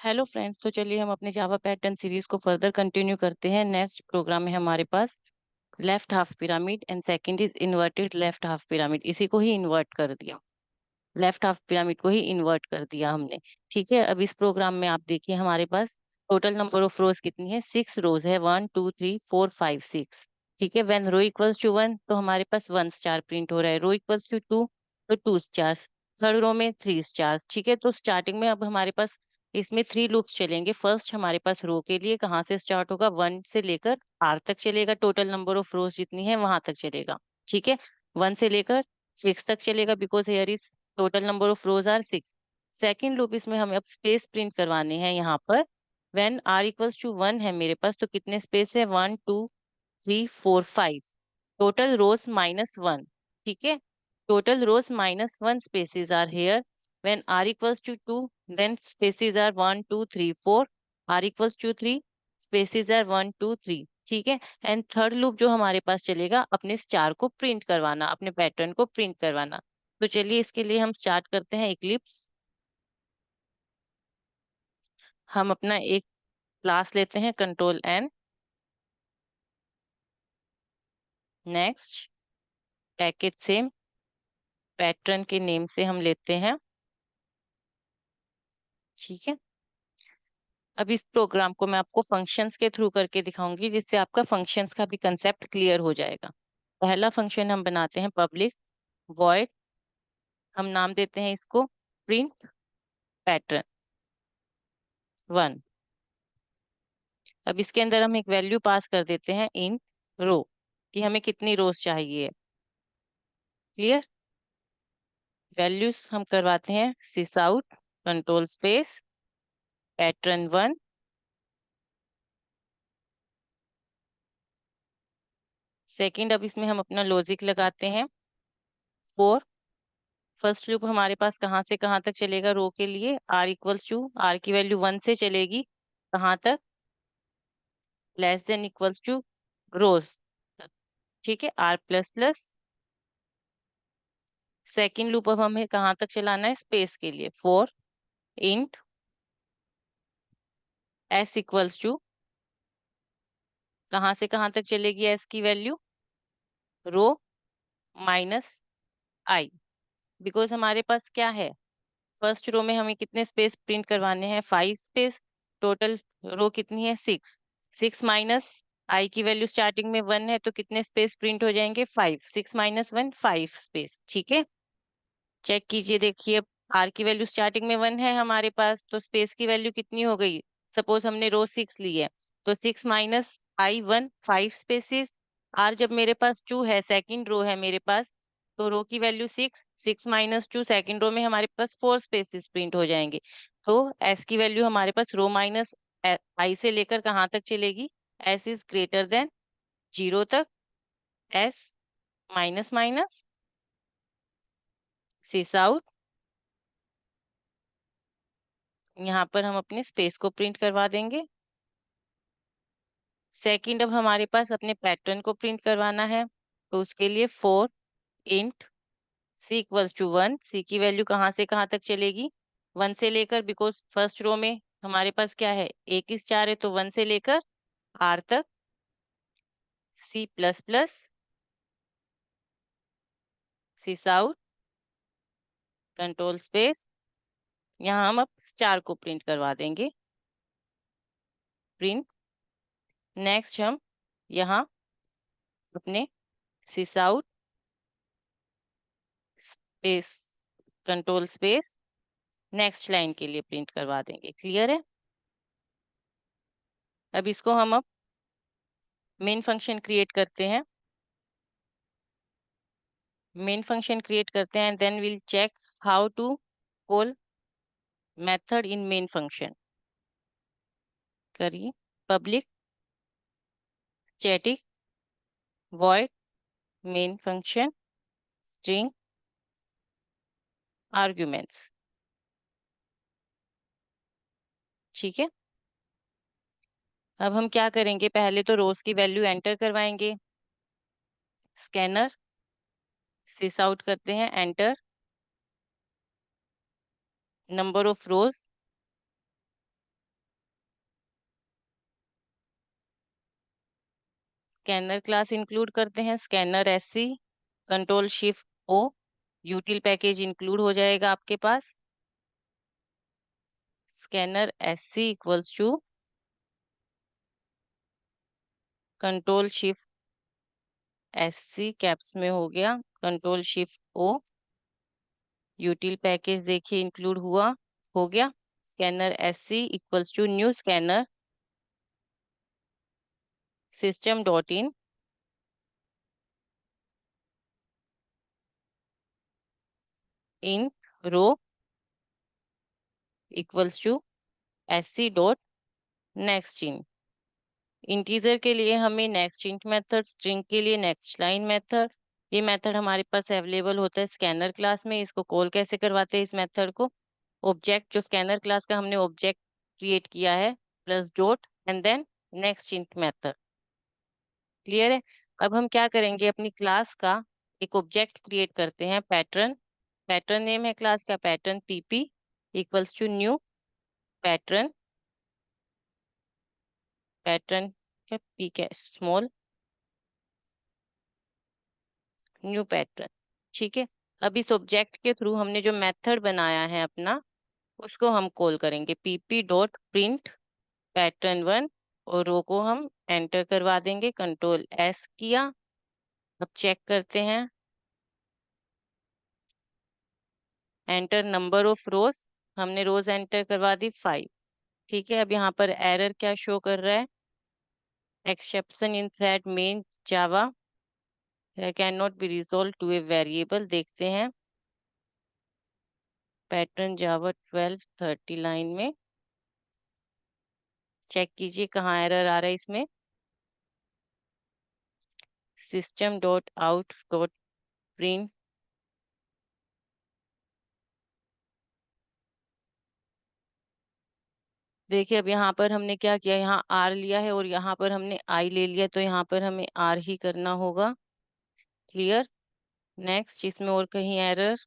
Hello friends, तो चलिए हम अपने जावा पैटर्न सीरीज को फर्दर कंटिन्यू करते हैं। नेक्स्ट प्रोग्राम है हमारे पास left half pyramid and second is inverted left half pyramid. इसी को ही इन्वर्ट कर दिया, लेफ्ट हाफ पिरामिड को ही इन्वर्ट कर दिया हमने। ठीक है, अब इस प्रोग्राम में आप देखिए हमारे पास टोटल नंबर ऑफ रोज कितनी है। 6 रोज है, 1 2 3 4 5 6। ठीक है, व्हेन रो इक्वल्स टू 1 तो हमारे पास 1 स्टार प्रिंट हो रहा है, रो इक्वल्स टू 2 तो 2 स्टार, थर्ड रो में 3 स्टार। ठीक है, तो स्टार्टिंग में अब हमारे पास इसमें 3 लूप्स चलेंगे। फर्स्ट हमारे पास रो के लिए कहाँ से स्टार्ट होगा, 1 से लेकर आर तक चलेगा, टोटल नंबर ऑफ रोज जितनी है वहां तक चलेगा। ठीक है, 1 से लेकर 6 तक चलेगा, because here is total number of rows are 6। Second loop, इसमें हमें अब स्पेस प्रिंट करवाने हैं यहाँ पर। व्हेन आर इक्वल्स टू 1 है मेरे पास, तो कितने स्पेस है, 1 2 3 4 5, टोटल रोज -1। ठीक है, total rows -1 spaces are here. When R equals to 2 then spaces are 1 2 3 4, R equals to 3 spaces are 1 2 3। ठीक है, एंड थर्ड लूप जो हमारे पास चलेगा अपने स्टार को प्रिंट करवाना, अपने पैटर्न को प्रिंट करवाना। तो चलिए इसके लिए हम स्टार्ट करते हैं इक्लिप्स। हम अपना एक क्लास लेते हैं, Ctrl+N। नेक्स्ट, पैकेज से पैटर्न के नेम से हम लेते हैं। ठीक है, अब इस प्रोग्राम को मैं आपको फंक्शंस के थ्रू करके दिखाऊंगी, जिससे आपका फंक्शंस का भी कंसेप्ट क्लियर हो जाएगा। पहला फंक्शन हम बनाते हैं पब्लिक वॉइड, हम नाम देते हैं इसको प्रिंट पैटर्न 1। अब इसके अंदर हम एक वैल्यू पास कर देते हैं इन रो, कि हमें कितनी रोज चाहिए। क्लियर, वैल्यूज हम करवाते हैं sys out control space pattern 1। सेकंड, अब इसमें हम अपना लॉजिक लगाते हैं 4। फर्स्ट लूप हमारे पास कहाँ से कहाँ तक चलेगा, रो के लिए आर इक्वल्स टू, आर की वैल्यू 1 से चलेगी कहाँ तक, less than equals to rows. ठीक है, R plus plus. Second loop अब हमें कहाँ तक चलाना है, स्पेस के लिए 4 इंट एस इक्वल्स टू, कहाँ से कहाँ तक चलेगी एस की value, row minus I. Because हमारे पास क्या है, फर्स्ट रो में हमें कितने स्पेस प्रिंट करवाने हैं, 5 स्पेस। टोटल रो कितनी है, 6। 6 माइनस आई की वैल्यू स्टार्टिंग में 1 है, तो कितने स्पेस प्रिंट हो जाएंगे, 5। 6 - 1 5 स्पेस। ठीक है, चेक कीजिए, देखिए आर की वैल्यू स्टार्टिंग में 1 है हमारे पास, तो स्पेस की वैल्यू कितनी हो गई। सपोज हमने रो 6 ली है, तो 6 - I 1 5 स्पेसिस। आर जब मेरे पास 2 है, सेकंड रो है मेरे पास, तो रो की वैल्यू 6। 6 - 2 सेकंड रो में हमारे पास 4 स्पेसिस प्रिंट हो जाएंगे। तो एस की वैल्यू हमारे पास रो माइनस आई से लेकर कहाँ तक चलेगी, एस इज ग्रेटर देन 0 तक। एस माइनस माइनस सिस आउट, यहाँ पर हम अपने स्पेस को प्रिंट करवा देंगे। सेकंड, अब हमारे पास अपने पैटर्न को प्रिंट करवाना है, तो उसके लिए 4 इंट सी इक्वल्स टू 1। सी की वैल्यू कहाँ से कहाँ तक चलेगी, 1 से लेकर, बिकॉज फर्स्ट रो में हमारे पास क्या है, एक ही स्टार है, तो 1 से लेकर आर तक। सी प्लस प्लस सिस आउट कंट्रोल स्पेस, यहाँ हम अब स्टार को प्रिंट करवा देंगे, प्रिंट। नेक्स्ट, हम यहाँ अपने sys out space control space next line के लिए प्रिंट करवा देंगे। क्लियर है, अब इसको हम अब मेन फंक्शन क्रिएट करते हैं। मेन फंक्शन क्रिएट करते हैं, then will check how to call method in main function. करिए, public static void main function string arguments. ठीक है, अब हम क्या करेंगे, पहले तो रोज की वैल्यू एंटर करवाएंगे। स्कैनर सिस आउट करते हैं, enter number of rows scanner class include करते हैं, scanner SC, control shift O, util package include हो जाएगा आपके पास। Scanner SC equals to control shift SC caps में हो गया, control shift O, util package देखिए इंक्लूड हुआ, हो गया। Scanner SC equals to new scanner system dot in row equals to SC dot next in. Integer के लिए हमें नेक्स्ट इंट मेथड, स्ट्रिंग के लिए नेक्स्ट लाइन मेथड, ये मेथड हमारे पास अवेलेबल होता है स्कैनर क्लास में। इसको कॉल कैसे करवाते हैं इस मेथड को? ऑब्जेक्ट जो स्कैनर क्लास का हमने ऑब्जेक्ट क्रिएट किया है plus dot and then next int method. Clear है? अब हम क्या करेंगे, अपनी क्लास का एक ऑब्जेक्ट क्रिएट करते हैं पैटर्न। पैटर्न नेम है क्लास का pattern PP equals to new pattern, pattern क्या पी क्या स्मॉल न्यू पैटर्न। ठीक है, अब इस ऑब्जेक्ट के थ्रू हमने जो मेथड बनाया है अपना, उसको हम कॉल करेंगे PP डॉट प्रिंट पैटर्न 1, और रो को हम एंटर करवा देंगे, कंट्रोल S किया। अब चेक करते हैं, एंटर नंबर ऑफ रोज, हमने रोज एंटर करवा दी 5। ठीक है, अब यहाँ पर एरर क्या शो कर रहा है? Exception in thread main Java can not be resolve to a variable. देखते हैं पैटर्न जावा 12:30 लाइन में, चेक कीजिए कहाँ एरर आ रहा है इसमें। System dot out dot print, देखिए अब यहाँ पर हमने क्या किया, यहाँ R लिया है और यहाँ पर हमने I ले लिया, तो यहाँ पर हमें R ही करना होगा। क्लियर? नेक्स्ट, इसमें और कहीं एरर?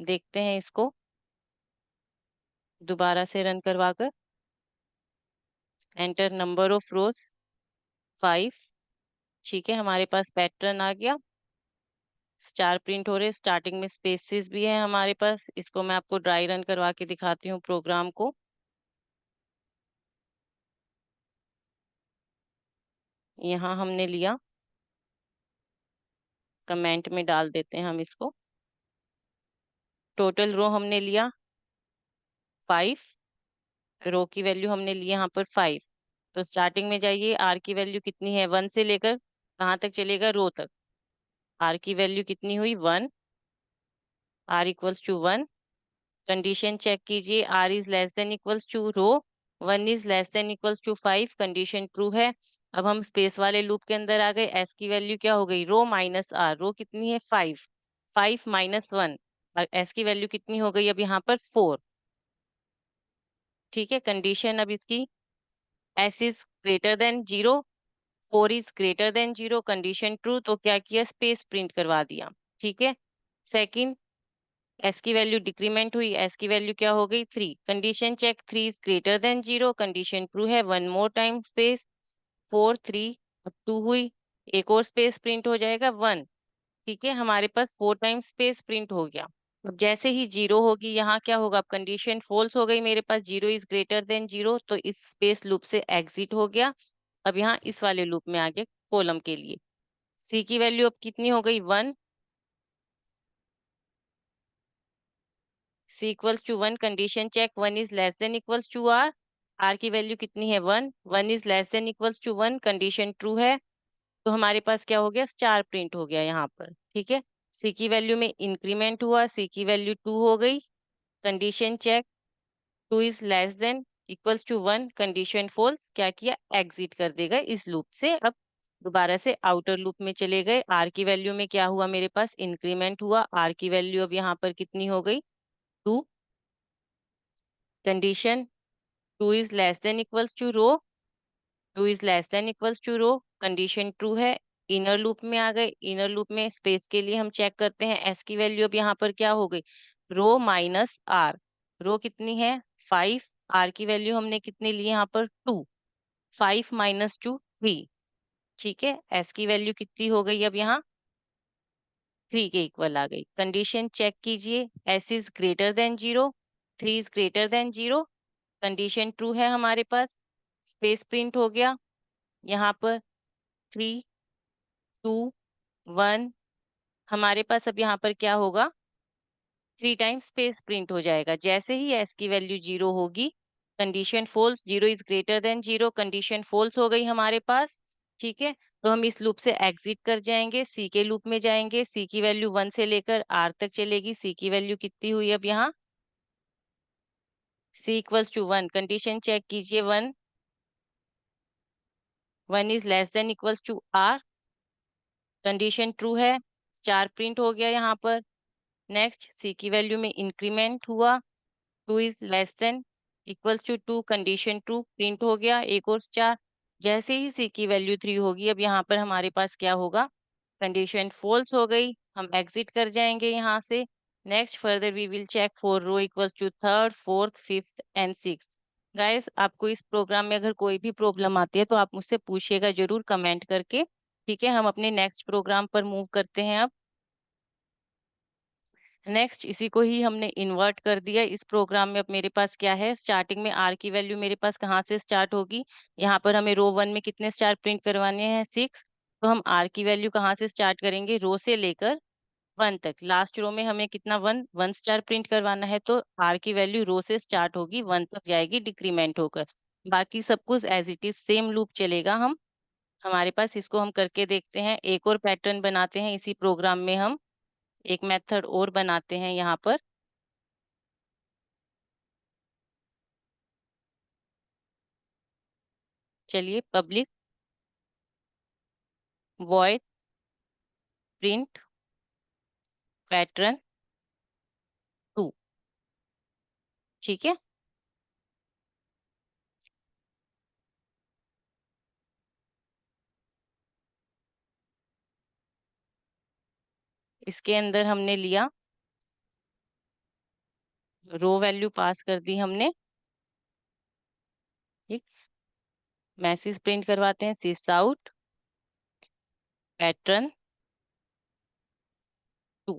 देखते हैं इसको दोबारा से रन करवा कर। Enter number of rows 5। ठीक है, हमारे पास पैटर्न आ गया, स्टार प्रिंट हो रहे, स्टार्टिंग में स्पेसेस भी है हमारे पास। इसको मैं आपको ड्राई रन करवा के दिखाती हूँ प्रोग्राम को। यहाँ हमने लिया, कमेंट में डाल देते हैं हम इसको। टोटल रो हमने लिया 5, रो की वैल्यू हमने ली यहाँ पर 5। तो स्टार्टिंग में जाइए, R की वैल्यू कितनी है, 1 से लेकर कहाँ तक चलेगा, रो तक। R की वैल्यू कितनी हुई, 1। R equals to 1। Condition check कीजिए, R is less than equals to row, 1 is less than equals to 5, condition true है। अब हम स्पेस वाले लूप के अंदर आ गए। S की वैल्यू क्या हो गई, रो माइनस R, रो कितनी है 5, 5 माइनस 1, और S की वैल्यू कितनी हो गई अब यहाँ पर 4। ठीक है, कंडीशन अब इसकी S is greater than 0, 4 is greater than 0, condition true, तो क्या किया, स्पेस प्रिंट करवा दिया। ठीक है, सेकंड, S की वैल्यू डिक्रीमेंट हुई, S की वैल्यू क्या हो गई 3, condition check, 3 is greater than 0, condition true है, वन मोर टाइम स्पेस, 4 3 अब 2 हुई, एक और स्पेस प्रिंट हो जाएगा 1। ठीक है, हमारे पास 4 टाइम स्पेस प्रिंट हो गया। अब जैसे ही 0 होगी, यहाँ क्या होगा, अब कंडीशन फॉल्स हो गई मेरे पास, 0 इज ग्रेटर देन 0, तो इस स्पेस लूप से एग्जिट हो गया। अब यहाँ इस वाले लूप में आ गए कॉलम के लिए। C की वैल्यू अब कितनी हो गई, 1। C equals to 1, condition check, 1 is less than equals to R, R की वैल्यू कितनी है 1, 1 is less than equals to 1, condition true है, तो हमारे पास क्या हो गया, स्टार प्रिंट हो गया यहाँ पर। ठीक है, C की वैल्यू में इंक्रीमेंट हुआ, C की वैल्यू 2 हो गई, condition check, 2 is less than equals to 1, condition false, क्या किया, एग्जिट कर देगा इस लूप से। अब दोबारा से आउटर लूप में चले गए। R की वैल्यू में क्या हुआ, मेरे पास इंक्रीमेंट हुआ, R की वैल्यू अब यहाँ पर कितनी हो गई, 2, condition 2 is less than equals to row, 2 is less than equals to row, condition true है। इनर लूप में आ गए, इनर लूप में स्पेस के लिए हम चेक करते हैं, S की वैल्यू अब यहाँ पर क्या हो गई, रो माइनस R, रो कितनी है 5, R की वैल्यू हमने कितनी ली यहाँ पर 2, 5 माइनस 2, 3। ठीक है, एस की वैल्यू कितनी हो गई अब यहाँ? 3 के इक्वल आ गई। कंडीशन चेक कीजिए, S is greater than 0, 3 is greater than 0। Condition true है हमारे पास, स्पेस प्रिंट हो गया यहाँ पर। 3, 2, 1। हमारे पास अब यहाँ पर क्या होगा? 3 टाइम्स स्पेस प्रिंट हो जाएगा। जैसे ही एस की वैल्यू 0 होगी, condition false, 0 is greater than 0, condition false हो गई हमारे पास। ठीक है, तो हम इस लूप से एग्जिट कर जाएंगे, सी के लूप में जाएंगे। सी की वैल्यू 1 से लेकर आर तक चलेगी। सी की वैल्यू कितनी हुई अब यहाँ? C equals to 1। Condition check कीजिए, 1, 1 is less than equals to R. Condition true है, स्टार प्रिंट हो गया यहाँ पर। नेक्स्ट, सी की वैल्यू में इंक्रीमेंट हुआ, 2 is less than equals to 2। Condition true print हो गया, एक और स्टार। जैसे ही सी की वैल्यू 3 होगी, अब यहाँ पर हमारे पास क्या होगा? कंडीशन फॉल्स हो गई, हम एग्जिट कर जाएंगे यहाँ से। Next, further we will check for row equals to third, fourth, fifth and six. Guys, आपको इस प्रोग्राम में अगर कोई भी प्रॉब्लम आती है तो आप मुझसे पूछिएगा जरूर कमेंट करके। ठीक है, हम अपने नेक्स्ट प्रोग्राम पर मूव करते हैं अब। नेक्स्ट, इसी को ही हमने इन्वर्ट कर दिया। इस प्रोग्राम में अब मेरे पास क्या है? स्टार्टिंग में आर की वैल्यू मेरे पास कहाँ से स्टार्ट होगी? यहाँ पर हमें रो 1 में कितने स्टार प्रिंट करवाने हैं? 6। तो हम आर की वैल्यू कहाँ से स्टार्ट करेंगे? रो से लेकर 1 तक। लास्ट रो में हमें कितना? 1 स्टार प्रिंट करवाना है, तो आर की वैल्यू रो से स्टार्ट होगी, 1 तक जाएगी डिक्रीमेंट होकर। बाकी सब कुछ as it is same loop चलेगा। हम हमारे पास इसको हम करके देखते हैं। एक और पैटर्न बनाते हैं इसी प्रोग्राम में, हम एक मेथड और बनाते हैं यहाँ पर। चलिए, पब्लिक वॉइड प्रिंट पैटर्न 2। ठीक है, इसके अंदर हमने लिया, रो वैल्यू पास कर दी हमने। ठीक, मैसेज प्रिंट करवाते हैं, सिस आउट पैटर्न 2।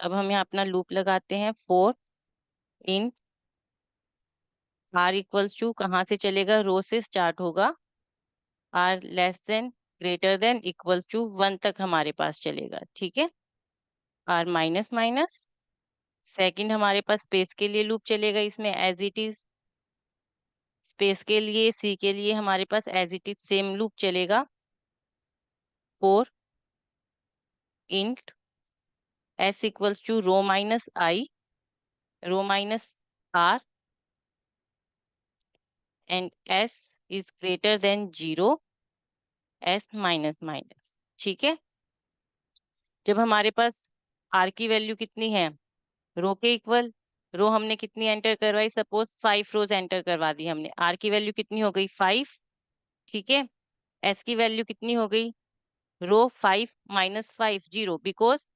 अब हम यहाँ अपना लूप लगाते हैं, for in R equals to, कहाँ से चलेगा? रो से स्टार्ट होगा। R less than greater than equals to 1 तक हमारे पास चलेगा। ठीक है, आर माइनस माइनस। सेकंड, हमारे पास स्पेस के लिए लूप चलेगा इसमें, एज इट इज। स्पेस के लिए, सी के लिए हमारे पास as it is same loop चलेगा। For int s equals to row minus I, row minus r, and s is greater than 0, s minus minus. ठीक है, जब हमारे पास आर की वैल्यू कितनी है? रो के इक्वल। रो हमने कितनी एंटर करवाई? सपोज 5 रोज एंटर करवा दी हमने। आर की वैल्यू कितनी हो गई? 5। ठीक है, एस की वैल्यू कितनी हो गई? रो 5 माइनस 5, 0। बिकॉज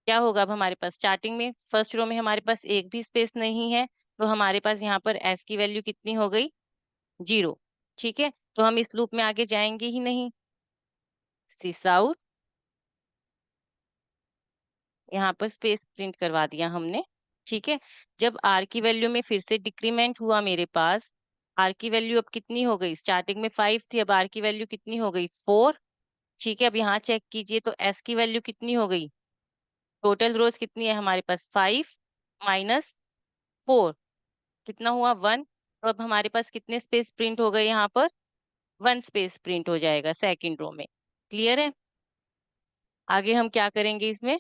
क्या होगा अब हमारे पास? स्टार्टिंग में फर्स्ट रो में हमारे पास एक भी स्पेस नहीं है, तो हमारे पास यहाँ पर एस की वैल्यू कितनी हो गई? 0। ठीक है, तो हम इस लूप में आगे जाएंगे ही नहीं। सिस आउट, यहाँ पर स्पेस प्रिंट करवा दिया हमने। ठीक है, जब आर की वैल्यू में फिर से डिक्रीमेंट हुआ मेरे पास, आर की वैल्यू अब कितनी हो गई? स्टार्टिंग में 5 थी, अब आर की वैल्यू कितनी हो गई? 4। ठीक है, अब यहाँ चेक कीजिए तो एस की वैल्यू कितनी हो गई? टोटल रोज कितनी है हमारे पास? 5 माइनस 4, कितना हुआ? 1। तो अब हमारे पास कितने स्पेस प्रिंट हो गए यहाँ पर? 1 स्पेस प्रिंट हो जाएगा सेकंड रो में। क्लियर है? आगे हम क्या करेंगे इसमें?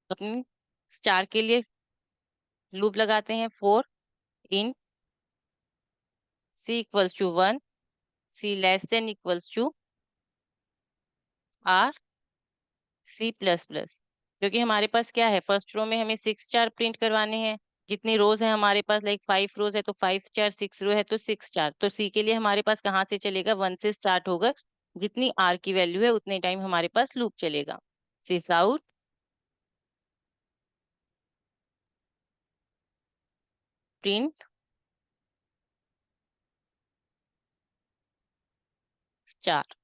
अपनी स्टार के लिए लूप लगाते हैं, for in C equals to 1, C less than equals to R C plus plus. क्योंकि हमारे पास क्या है? फर्स्ट रो में हमें 6 स्टार प्रिंट करवाने हैं। जितनी रोज है हमारे पास, लाइक 5 रोज है तो 5 स्टार, 6 रो है तो 6 स्टार। तो सी के लिए हमारे पास कहाँ से चलेगा? 1 से स्टार्ट होगा। जितनी आर की वैल्यू है उतने टाइम हमारे पास लूप चलेगा। सिस आउट प्रिंट 4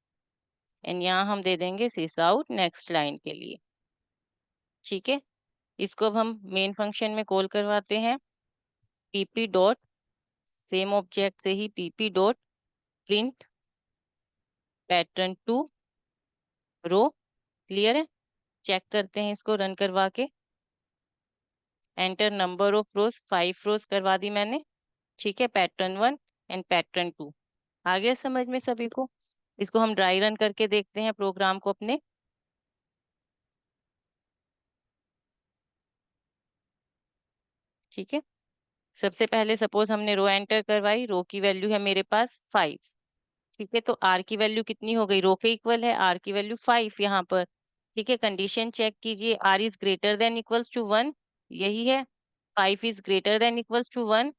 एंड यहाँ हम दे देंगे सिस आउट नेक्स्ट लाइन के लिए। ठीक है, इसको अब हम मेन फंक्शन में कॉल करवाते हैं। पीपी डॉट, सेम ऑब्जेक्ट से ही PP dot print pattern to row. Clear है? चेक करते हैं इसको रन करवा के। Enter number of rows, 5 rows करवा दी मैंने। ठीक है, पैटर्न 1 एंड पैटर्न 2 आ गया समझ में सभी को। इसको हम ड्राई रन करके देखते हैं प्रोग्राम को अपने। ठीक है, सबसे पहले सपोज हमने रो एंटर करवाई, रो की वैल्यू है मेरे पास 5। ठीक है, तो आर की वैल्यू कितनी हो गई, रो के इक्वल है, आर की वैल्यू 5 यहाँ पर। ठीक है, कंडीशन चेक कीजिए, R is greater than equals to 1, यही है। 5 is greater than equals to 1।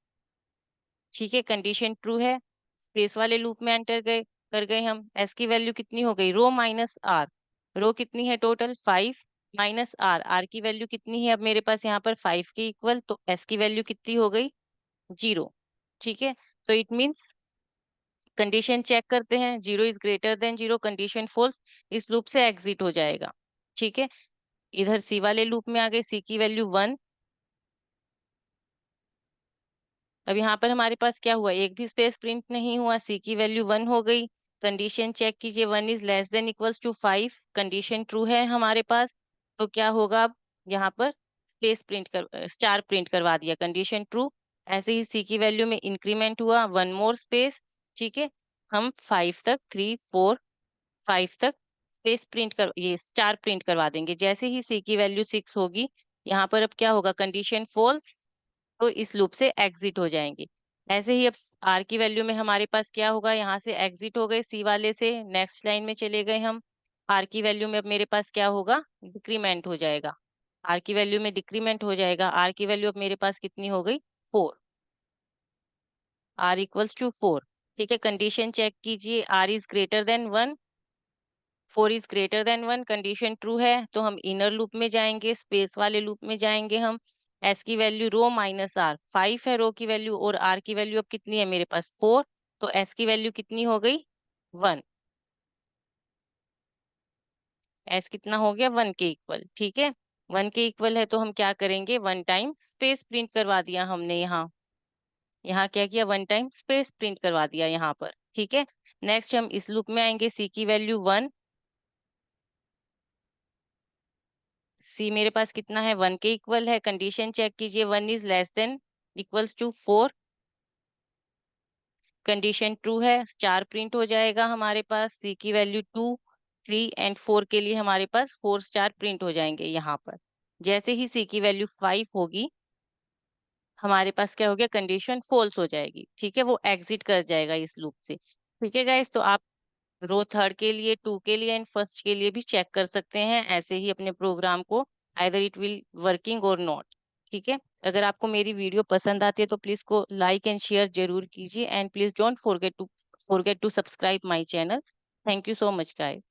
ठीक है, कंडीशन ट्रू है। स्पेस वाले लूप में एंटर गए कर गए हम। एस की वैल्यू कितनी हो गई, रो माइनस आर। रो कितनी है टोटल 5 माइनस आर, आर की वैल्यू कितनी है अब मेरे पास यहाँ पर 5 के इक्वल, तो एस की वैल्यू कितनी हो गई, 0। ठीक है, तो इट मीन्स कंडीशन चेक करते हैं, 0 is greater than 0, condition false, इस लूप से एग्जिट हो जाएगा। ठीक है, इधर सी वाले लूप में आ गए, सी की वैल्यू 1। अब यहाँ पर हमारे पास क्या हुआ, एक भी स्पेस प्रिंट नहीं हुआ, सी की वैल्यू 1 हो गई। कंडीशन चेक कीजिए, 1 is less than equals to 5, condition true है हमारे पास। तो क्या होगा अब यहाँ पर, स्पेस प्रिंट कर स्टार प्रिंट करवा दिया, कंडीशन ट्रू। ऐसे ही सी की वैल्यू में इंक्रीमेंट हुआ, 1 मोर स्पेस। ठीक है, हम 5 तक, 3 4 5 तक स्पेस प्रिंट कर, ये स्टार प्रिंट करवा देंगे। जैसे ही सी की वैल्यू 6 होगी, यहाँ पर अब क्या होगा, कंडीशन फॉल्स, तो इस लूप से एग्जिट हो जाएंगे। ऐसे ही अब आर की वैल्यू में हमारे पास क्या होगा, यहाँ से एग्जिट हो गए सी वाले से, नेक्स्ट लाइन में चले गए हम। आर की वैल्यू में अब मेरे पास क्या होगा, डिक्रीमेंट हो जाएगा। आर की वैल्यू में डिक्रीमेंट हो जाएगा, आर की वैल्यू अब मेरे पास कितनी हो गई, 4। R equals to 4। ठीक है, कंडीशन चेक कीजिए, R is greater than 1, 4 is greater than 1, condition true है। तो हम इनर लूप में जाएंगे, स्पेस वाले लूप में जाएंगे हम। एस की वैल्यू रो माइनस आर, 5 है रो की वैल्यू, और आर की वैल्यू अब कितनी है मेरे पास, 4। तो एस की वैल्यू कितनी हो गई, 1। एस कितना हो गया, 1 के इक्वल। ठीक है, 1 के इक्वल है तो हम क्या करेंगे, 1 टाइम स्पेस प्रिंट करवा दिया हमने यहाँ। यहाँ क्या किया, 1 टाइम स्पेस प्रिंट करवा दिया यहाँ पर। ठीक है, नेक्स्ट हम इस लूप में आएंगे, सी की वैल्यू 1। सी मेरे पास कितना है, 1 के इक्वल है। कंडीशन चेक कीजिए, 1 is less than equals to 4, condition true है, स्टार प्रिंट हो जाएगा हमारे पास। सी की वैल्यू 2 3 एंड 4 के लिए हमारे पास 4 स्टार प्रिंट हो जाएंगे यहाँ पर। जैसे ही सी की वैल्यू 5 होगी, हमारे पास क्या हो गया, कंडीशन फॉल्स हो जाएगी। ठीक है, वो एग्जिट कर जाएगा इस लूप से। ठीक है गाइस, तो आप रो थर्ड के लिए, 2 के लिए एंड फर्स्ट के लिए भी चेक कर सकते हैं ऐसे ही अपने प्रोग्राम को, आइदर इट विल वर्किंग और नॉट। ठीक है, अगर आपको मेरी वीडियो पसंद आती है तो प्लीज को लाइक एंड शेयर जरूर कीजिए, and please don't forget to subscribe my channel. Thank you so much guys.